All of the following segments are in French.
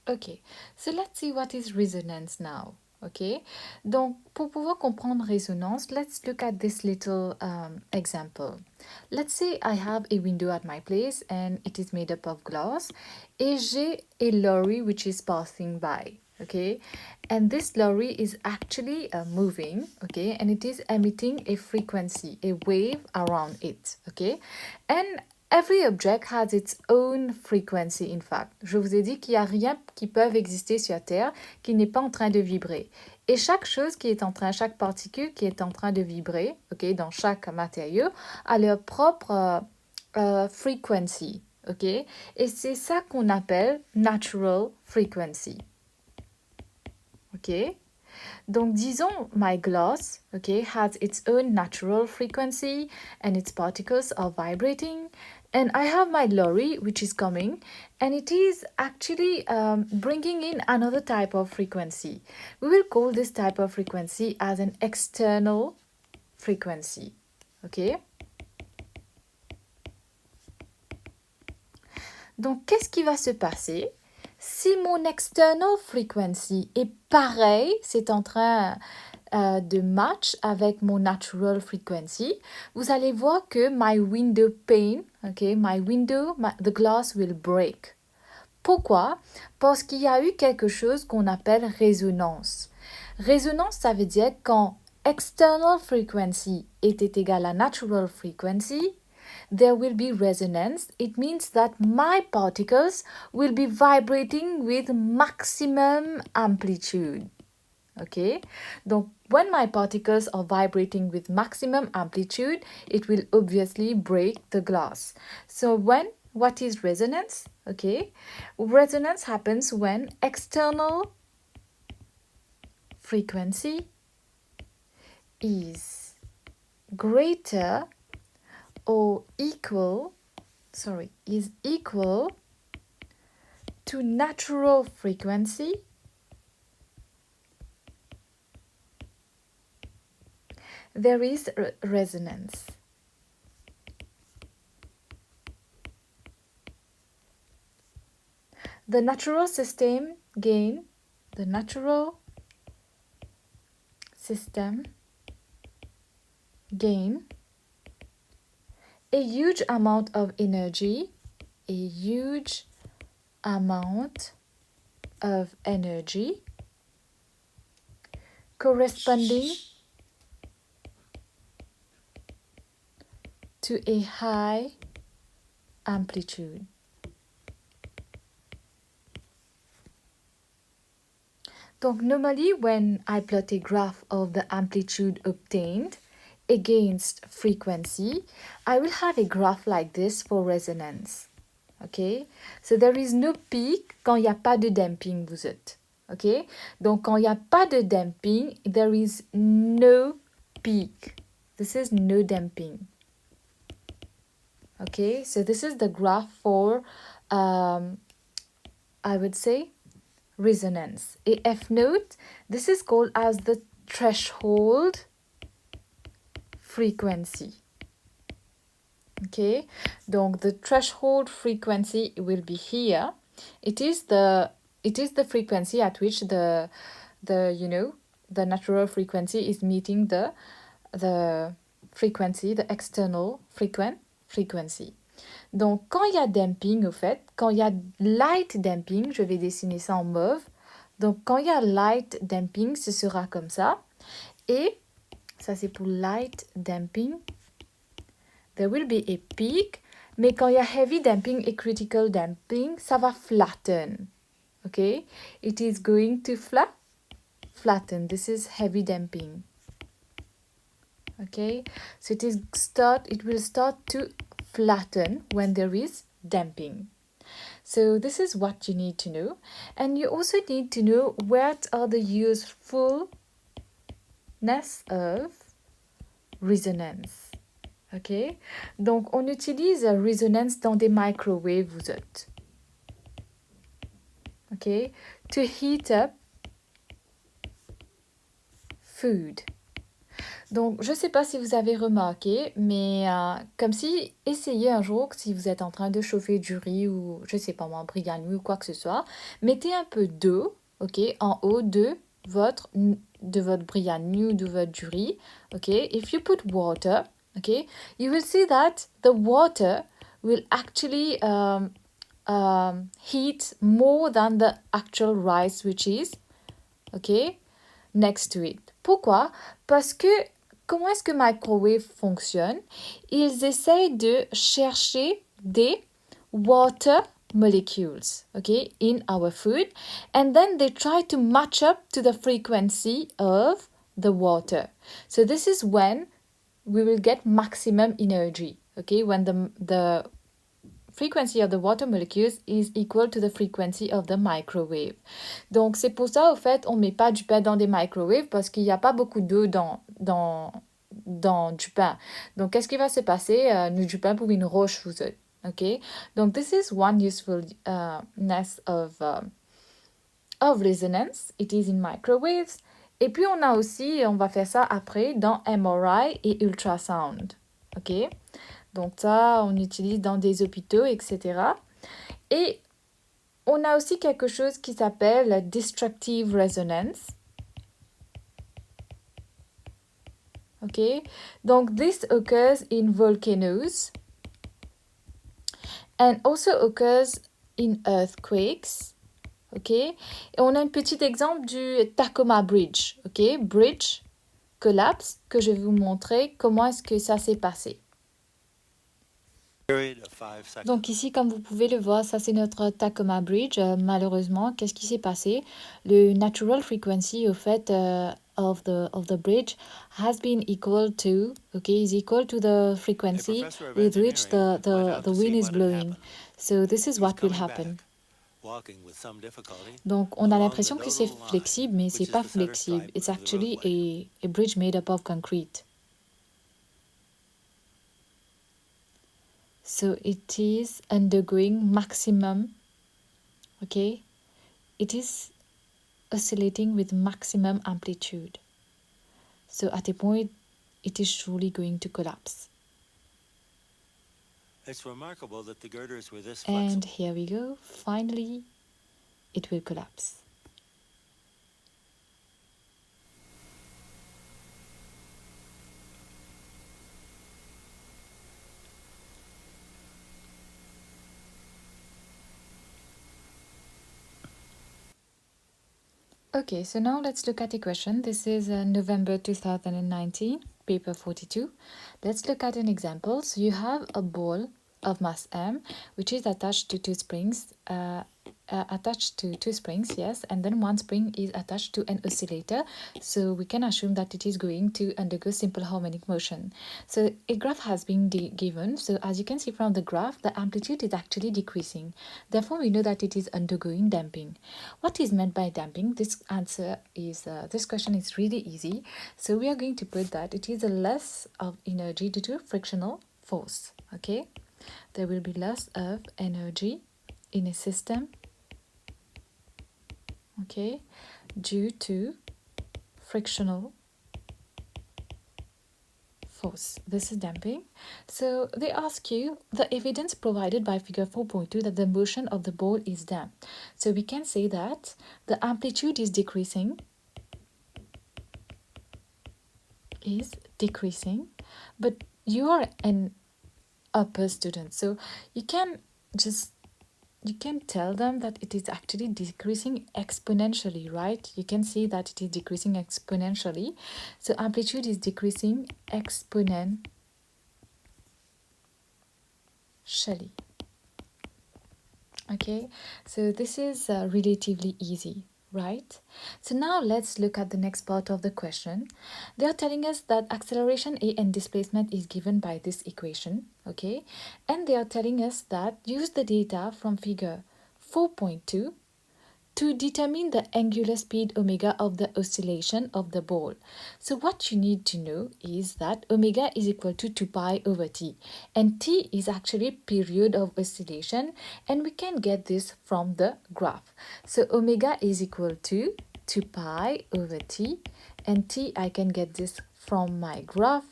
Ok, so let's see what is resonance now. Ok, donc pour pouvoir comprendre résonance, let's look at this little example. Let's say I have a window at my place and it is made up of glass. Et j'ai a lorry which is passing by. Okay, and this lorry is actually moving. Okay, and it is emitting a frequency, a wave around it. Okay, and every object has its own frequency, in fact. Je vous ai dit qu'il n'y a rien qui peut exister sur Terre qui n'est pas en train de vibrer. Et chaque chose qui est en train, chaque particule qui est en train de vibrer, ok, dans chaque matériau, a leur propre frequency, ok. Et c'est ça qu'on appelle natural frequency, ok. Donc disons my glass, okay, has its own natural frequency and its particles are vibrating. And I have my lorry which is coming and it is actually bringing in another type of frequency. We will call this type of frequency as an external frequency. Okay? Donc qu'est-ce qui va se passer si mon external frequency est pareil, c'est en train de match avec mon natural frequency, vous allez voir que my window pane, okay, the glass will break. Pourquoi? Parce qu'il y a eu quelque chose qu'on appelle résonance. Résonance, ça veut dire quand external frequency était égal à natural frequency, there will be resonance. It means that my particles will be vibrating with maximum amplitude. Okay, donc when my particles are vibrating with maximum amplitude, it will obviously break the glass. So what is resonance? Okay, resonance happens when external frequency is greater or equal, is equal to natural frequency there is resonance. The natural system gain a huge amount of energy, corresponding to a high amplitude. Donc, normally when I plot a graph of the amplitude obtained against frequency, I will have a graph like this for resonance. Okay? So there is no peak quand il n'y a pas de damping, vous êtes. Okay? Donc, quand il n'y a pas de damping, there is no peak. This is no damping. Okay? So this is the graph for, I would say, resonance. Et F note, this is called as the threshold frequency. Okay, donc the threshold frequency will be here. It is the frequency at which the natural frequency is meeting the frequency, the external frequency. Donc, quand il y a damping, au fait, quand il y a light damping, je vais dessiner ça en mauve. Donc, quand il y a light damping, ce sera comme ça. Et ça, c'est pour light damping. There will be a peak. Mais quand il y a heavy damping et critical damping, ça va flatten. Okay? It is going to flatten. This is heavy damping. Okay? So it will start to flatten when there is damping. So this is what you need to know. And you also need to know what are the usefulness of resonance. Ok? Donc, on utilise resonance dans des microwaves, vous êtes. Ok? To heat up food. Donc, je ne sais pas si vous avez remarqué, mais comme si, essayez un jour, si vous êtes en train de chauffer du riz ou, je ne sais pas moi, briganou ou quoi que ce soit, mettez un peu d'eau, ok, en haut de votre briganou ou de votre du riz, ok. If you put water, okay, you will see that the water will actually heat more than the actual rice which is, okay, next to it. Pourquoi? Parce que comment est-ce que microwave fonctionne? Ils essayent de chercher des water molecules, okay, in our food, and then they try to match up to the frequency of the water. So this is when we will get maximum energy, okay, when the frequency of the water molecules is equal to the frequency of the microwave. Donc, c'est pour ça, au fait, on ne met pas du pain dans des microwaves parce qu'il n'y a pas beaucoup d'eau dans du pain. Donc, qu'est-ce qui va se passer? Nous, du pain pour une roche, vous êtes. OK? Donc, this is one usefulness of resonance. It is in microwaves. Et puis, on a aussi, on va faire ça après, dans MRI et ultrasound. OK? Donc ça, on utilise dans des hôpitaux, etc. Et on a aussi quelque chose qui s'appelle destructive resonance. OK? Donc, this occurs in volcanoes and also occurs in earthquakes. OK? Et on a un petit exemple du Tacoma Bridge. OK? Bridge collapse, que je vais vous montrer comment est-ce que ça s'est passé. Donc ici, comme vous pouvez le voir, ça c'est notre Tacoma Bridge. Malheureusement, qu'est-ce qui s'est passé? Le natural frequency, au fait, of the bridge has been equal to, okay, is equal to the frequency with which the wind is blowing. So this is what will happen. Donc on a l'impression que c'est flexible, mais c'est pas flexible. It's actually a bridge made up of concrete. So it is undergoing maximum, okay? It is oscillating with maximum amplitude. So at a point, it is surely going to collapse. It's remarkable that the girders were this flexible. And here we go. Finally, it will collapse. Okay, so now let's look at a question. This is November 2019, paper 42. Let's look at an example. So you have a ball of mass m, which is attached to two springs, yes, and then one spring is attached to an oscillator. So we can assume that it is going to undergo simple harmonic motion. So a graph has been given. So as you can see from the graph, the amplitude is actually decreasing. Therefore, we know that it is undergoing damping. What is meant by damping? This question is really easy. So we are going to put that it is a loss of energy due to frictional force. Okay, there will be loss of energy in a system, okay, due to frictional force. This is damping. So they ask you the evidence provided by figure 4.2 that the motion of the ball is damped. So we can say that the amplitude is decreasing, but you are an upper student, so you can tell them that it is actually decreasing exponentially, right? You can see that it is decreasing exponentially. So amplitude is decreasing exponentially. Okay, so this is relatively easy, right? So now let's look at the next part of the question. They are telling us that acceleration A and displacement is given by this equation, okay? And they are telling us that use the data from figure 4.2 to determine the angular speed omega of the oscillation of the ball. So what you need to know is that omega is equal to 2 pi over t, and t is actually period of oscillation, and we can get this from the graph. So omega is equal to 2 pi over t, and t I can get this from my graph,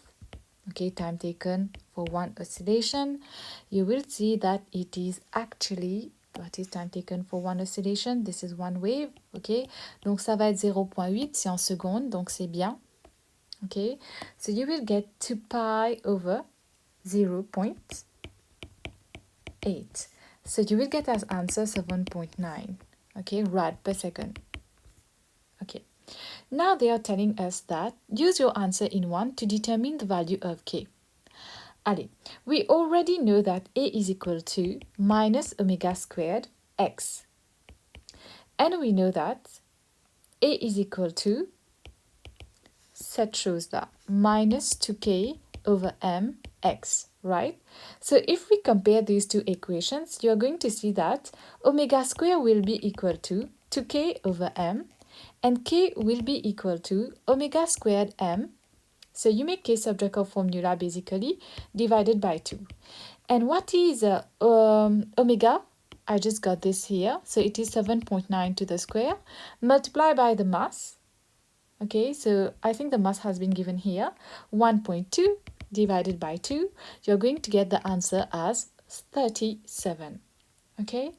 okay, time taken for one oscillation, you will see that it is actually, what is time taken for one oscillation? This is one wave, ok? Donc ça va être 0.8, c'est en secondes, donc c'est bien, ok? So you will get 2 pi over 0.8. So you will get as answer 7.9, okay, rad per second. Okay. Now they are telling us that use your answer in 1 to determine the value of k. Allez, we already know that a is equal to minus omega squared x. And we know that a is equal to cette chose-là, minus 2k over mx, right? So if we compare these two equations, you're going to see that omega squared will be equal to 2k over m, and k will be equal to omega squared m. So you make k subject of formula basically divided by 2. And what is omega? I just got this here. So it is 7.9 to the square multiplied by the mass. Okay, so I think the mass has been given here. 1.2 divided by 2. You're going to get the answer as 37. Okay?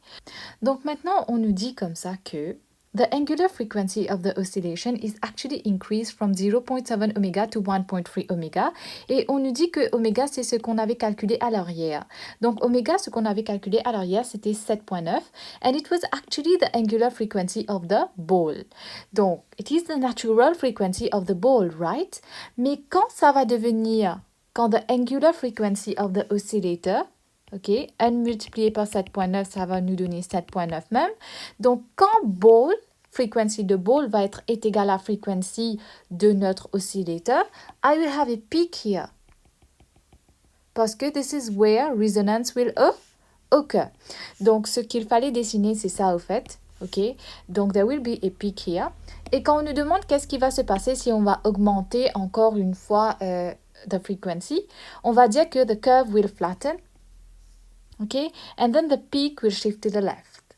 Donc maintenant, on nous dit comme ça que the angular frequency of the oscillation is actually increased from 0.7 omega to 1.3 omega. Et on nous dit que oméga, c'est ce qu'on avait calculé à l'arrière. Donc oméga, ce qu'on avait calculé à l'arrière, c'était 7.9. And it was actually the angular frequency of the ball. Donc, it is the natural frequency of the ball, right? Mais quand ça va devenir, quand the angular frequency of the oscillator, ok, 1 multiplié par 7.9, ça va nous donner 7.9 même. Donc, quand ball, frequency de ball est égal à frequency de notre oscillator, I will have a peak here. Parce que this is where resonance will occur. Donc, ce qu'il fallait dessiner, c'est ça au fait. Ok, donc there will be a peak here. Et quand on nous demande qu'est-ce qui va se passer si on va augmenter encore une fois the frequency, on va dire que the curve will flatten. Okay, and then the peak will shift to the left.